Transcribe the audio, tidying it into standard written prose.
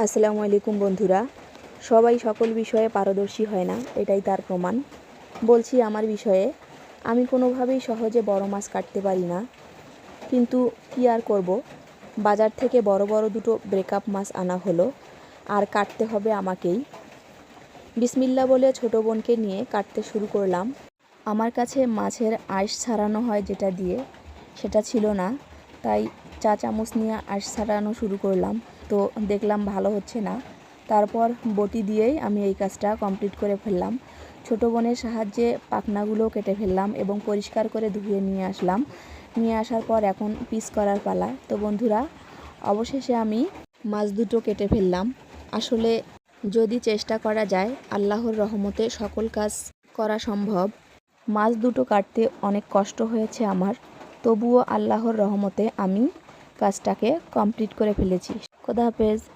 আসসালামু আলাইকুম বন্ধুরা। সবাই সকল বিষয়ে পারদর্শী হয় না, এটাই তার প্রমাণ। বলছি আমার বিষয়ে, আমি কোনোভাবেই সহজে বড় মাছ কাটতে পারি না, কিন্তু কি আর করব, বাজার থেকে বড় বড় দুটো ব্রেকআপ মাছ আনা হলো, আর কাটতে হবে আমাকেই। বিসমিল্লাহ বলে ছোট বোনকে নিয়ে কাটতে শুরু করলাম। আমার কাছে মাছের আঁশ ছাড়ানো হয় যেটা দিয়ে, সেটা ছিল না, তাই চা চামচ নিয়ে আঁশ ছাড়ানো শুরু করলাম। তো দেখলাম ভালো হচ্ছে না, তারপর বটি দিয়েই আমি এই কাজটা কমপ্লিট করে ফেললাম। ছোটো বোনের সাহায্যে পাখনাগুলো কেটে ফেললাম এবং পরিষ্কার করে ধুয়ে নিয়ে আসলাম। নিয়ে আসার পর এখন পিস করার পালা। তো বন্ধুরা, অবশেষে আমি মাছ দুটো কেটে ফেললাম। আসলে যদি চেষ্টা করা যায়, আল্লাহর রহমতে সকল কাজ করা সম্ভব। মাছ দুটো কাটতে অনেক কষ্ট হয়েছে আমার, তবুও আল্লাহর রহমতে আমি কাজটাকে কমপ্লিট করে ফেলেছি। খোদা হাফেজ।